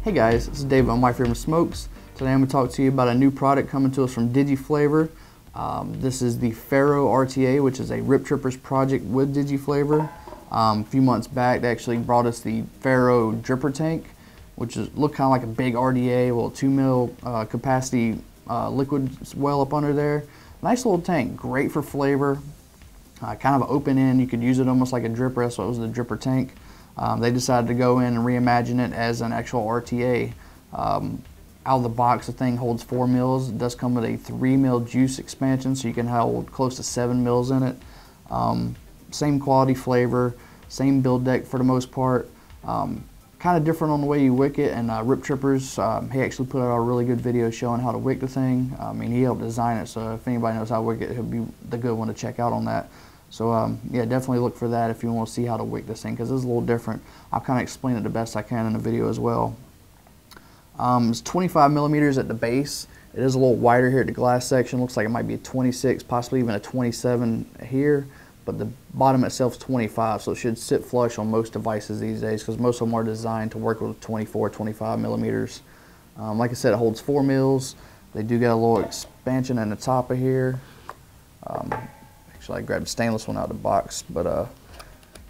Hey guys, this is Dave on My Favorite Smokes. Today I'm going to talk to you about a new product coming to us from DigiFlavor. This is the PHARAOH RTA, which is a Rip Trippers project with DigiFlavor. A few months back they actually brought us the PHARAOH dripper tank, which looked kind of like a big RDA, well 2 mil capacity liquid well up under there. Nice little tank, great for flavor, kind of open end. You could use it almost like a dripper, that's why it was the dripper tank. They decided to go in and reimagine it as an actual RTA. Out of the box, the thing holds 4 mils. It does come with a 3 mil juice expansion, so you can hold close to 7 mils in it. Same quality flavor, same build deck for the most part. Kind of different on the way you wick it, and Rip Trippers, he actually put out a really good video showing how to wick the thing. I mean, he helped design it, so if anybody knows how to wick it, he'll be the good one to check out on that. So yeah, definitely look for that if you want to see how to wick this thing, because it's a little different. I'll kind of explain it the best I can in the video as well. It's 25 millimeters at the base. It is a little wider here at the glass section. Looks like it might be a 26, possibly even a 27 here, but the bottom itself is 25, so it should sit flush on most devices these days, because most of them are designed to work with 24, 25 millimeters. Like I said, it holds 4 mils. They do get a little expansion in the top of here. Actually, I grabbed a stainless one out of the box, but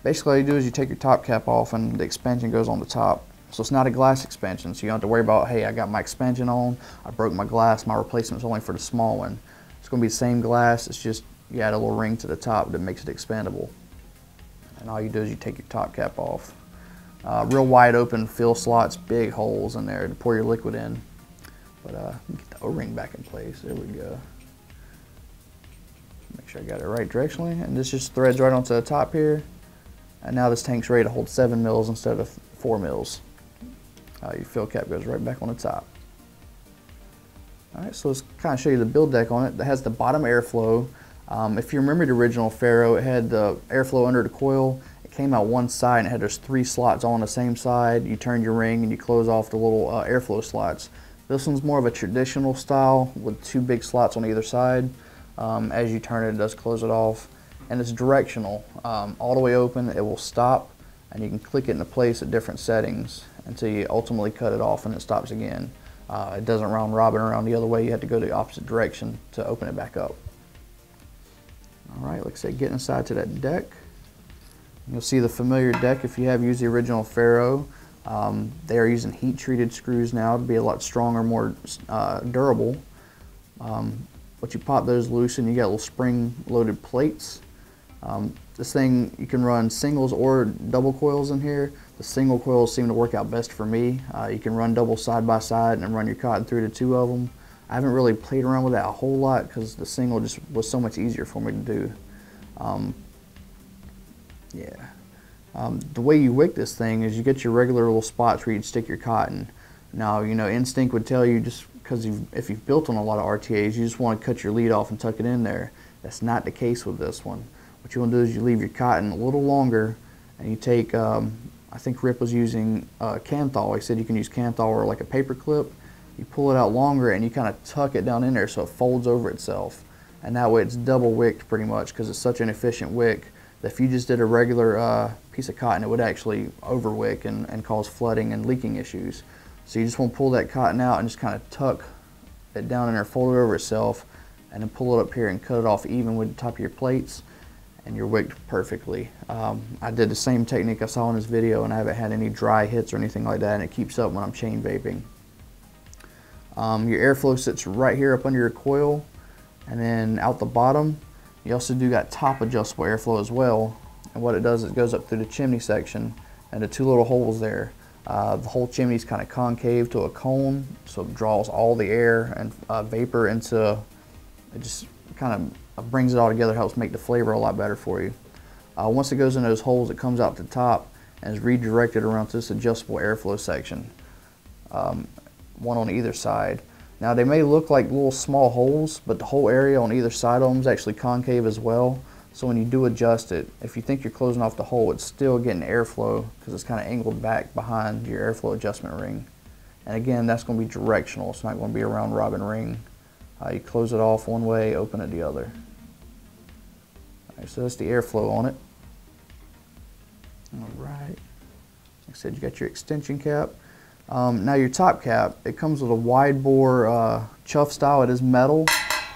basically all you do is you take your top cap off and the expansion goes on the top. So it's not a glass expansion, so you don't have to worry about, hey, I got my expansion on, I broke my glass, my replacement's only for the small one. It's going to be the same glass, it's just you add a little ring to the top that makes it expandable. And all you do is you take your top cap off. Real wide open fill slots, big holes in there to pour your liquid in. But get the O-ring back in place, there we go. Make sure I got it right directionally, and this just threads right onto the top here. And now this tank's ready to hold 7 mils instead of 4 mils. Your fill cap goes right back on the top. Alright, so let's kind of show you the build deck on it. It has the bottom airflow. If you remember the original PHARAOH, it had the airflow under the coil. It came out one side and it had those 3 slots all on the same side. You turn your ring and you close off the little airflow slots. This one's more of a traditional style with 2 big slots on either side. As you turn it, it does close it off, and it's directional. All the way open, it will stop, and you can click it into place at different settings until you ultimately cut it off and it stops again. It doesn't round robin around the other way. You have to go the opposite direction to open it back up. Alright, like I said, get inside to that deck. You'll see the familiar deck if you have used the original PHARAOH. They are using heat-treated screws now to be a lot stronger, more durable. But you pop those loose and you got little spring-loaded plates. This thing, you can run singles or double coils in here. The single coils seem to work out best for me. You can run double side by side and run your cotton through the 2 of them. I haven't really played around with that a whole lot because the single just was so much easier for me to do. The way you wick this thing is you get your regular little spots where you'd stick your cotton. Now, you know, instinct would tell you, just because if you've built on a lot of RTAs, you just want to cut your lead off and tuck it in there. That's not the case with this one. What you want to do is you leave your cotton a little longer, and you take, I think Rip was using Kanthal. He said you can use Kanthal or like a paper clip. You pull it out longer and you kind of tuck it down in there so it folds over itself. And that way it's double wicked pretty much, because it's such an efficient wick that if you just did a regular piece of cotton, it would actually over wick and cause flooding and leaking issues. So you just want to pull that cotton out and just kind of tuck it down in there, fold it over itself, and then pull it up here and cut it off even with the top of your plates, and you're wicked perfectly. I did the same technique I saw in this video, and I haven't had any dry hits or anything like that, and it keeps up when I'm chain vaping. Your airflow sits right here up under your coil, and then out the bottom, you also do got top adjustable airflow as well. And what it does is it goes up through the chimney section and the 2 little holes there. The whole chimney is kind of concave to a cone, so it draws all the air and vapor into, it just kind of brings it all together, helps make the flavor a lot better for you. Once it goes in those holes, it comes out the top and is redirected around to this adjustable airflow section, one on either side. Now they may look like little small holes, but the whole area on either side of them is actually concave as well. So when you do adjust it, if you think you're closing off the hole, it's still getting airflow because it's kind of angled back behind your airflow adjustment ring. And again, that's going to be directional. It's not going to be a round robin ring. You close it off one way, open it the other. All right, so that's the airflow on it. All right. Like I said, you got your extension cap. Now your top cap, it comes with a wide bore chuff style. It is metal,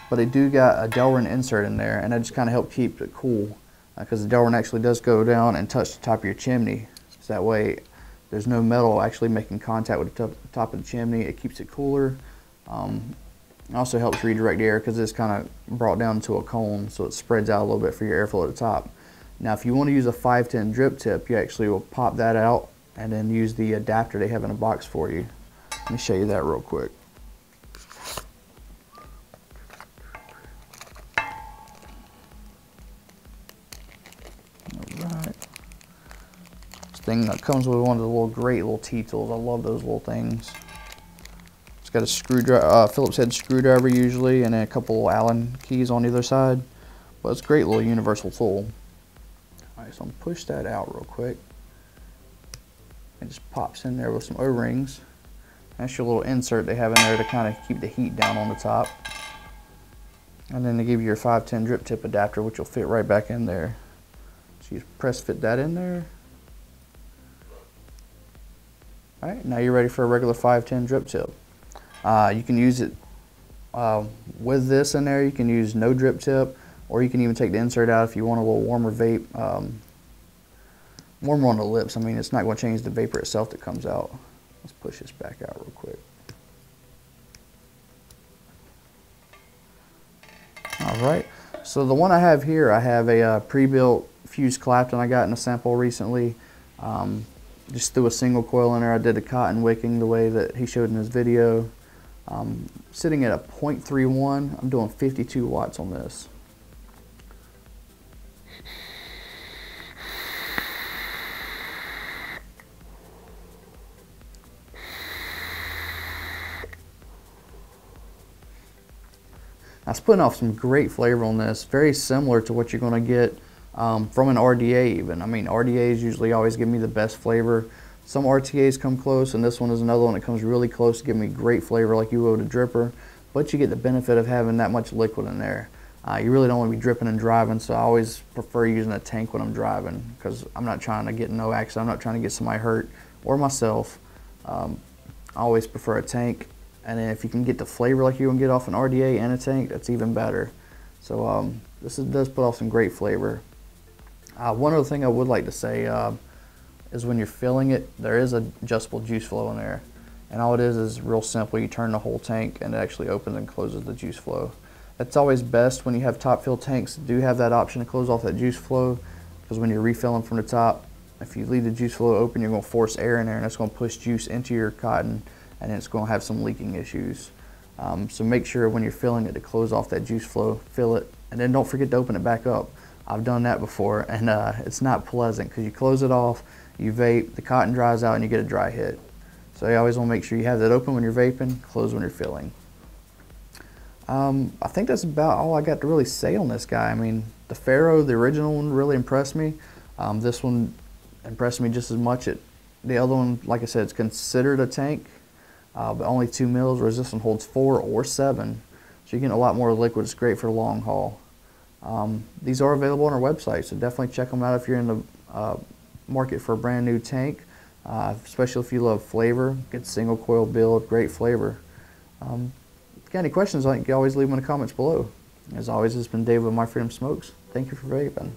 but they do got a Delrin insert in there, and that just kind of helps keep it cool, because the Delrin actually does go down and touch the top of your chimney. So that way there's no metal actually making contact with the top of the chimney. It keeps it cooler. It also helps redirect the air because it's kind of brought down to a cone, so it spreads out a little bit for your airflow at the top. Now if you want to use a 510 drip tip, you actually will pop that out and then use the adapter they have in a box for you. Let me show you that real quick. Alright. This thing that comes with one of the great little T-tools. I love those little things. It's got a screwdriver, Phillips head screwdriver usually, and then a couple Allen keys on either side. But it's a great little universal tool. Alright, so I'm going to push that out real quick. It just pops in there with some O-rings. That's your little insert they have in there to kind of keep the heat down on the top. And then they give you your 510 drip tip adapter, which will fit right back in there. So you press fit that in there. Alright, now you're ready for a regular 510 drip tip. You can use it with this in there. You can use no drip tip, or you can even take the insert out if you want a little warmer vape. Warmer on the lips. I mean, it's not going to change the vapor itself that comes out. Let's push this back out real quick. Alright, so the one I have here, I have a pre-built fused Clapton I got in a sample recently. Just threw a single coil in there. I did the cotton wicking the way that he showed in his video. Sitting at a 0.31, I'm doing 52 watts on this. Now, it's putting off some great flavor on this, very similar to what you're going to get from an RDA even. I mean, RDAs usually always give me the best flavor. Some RTAs come close, and this one is another one that comes really close to giving me great flavor like you would a dripper, but you get the benefit of having that much liquid in there. You really don't want to be dripping and driving, so I always prefer using a tank when I'm driving, because I'm not trying to get in no accident. I'm not trying to get somebody hurt or myself. I always prefer a tank. And then if you can get the flavor like you can get off an RDA and a tank, that's even better. So this does put off some great flavor. One other thing I would like to say is when you're filling it, there is an adjustable juice flow in there. And all it is real simple. You turn the whole tank and it actually opens and closes the juice flow. That's always best when you have top fill tanks. Do have that option to close off that juice flow, because when you're refilling from the top, if you leave the juice flow open, you're going to force air in there, and that's going to push juice into your cotton, and it's going to have some leaking issues. So make sure when you're filling it to close off that juice flow, fill it, and then don't forget to open it back up. I've done that before, and it's not pleasant, because you close it off, you vape, the cotton dries out, and you get a dry hit. So you always want to make sure you have that open when you're vaping, closed when you're filling. I think that's about all I got to really say on this guy. I mean, the PHARAOH, the original one, really impressed me. This one impressed me just as much. The other one, like I said, it's considered a tank, but only 2 mils, whereas this one holds 4 or 7. So you're getting a lot more liquid. It's great for the long haul. These are available on our website, so definitely check them out if you're in the market for a brand new tank, especially if you love flavor. Get single coil build, great flavor. If you got any questions, you can always leave them in the comments below. As always, this has been Dave with My Freedom Smokes. Thank you for vaping.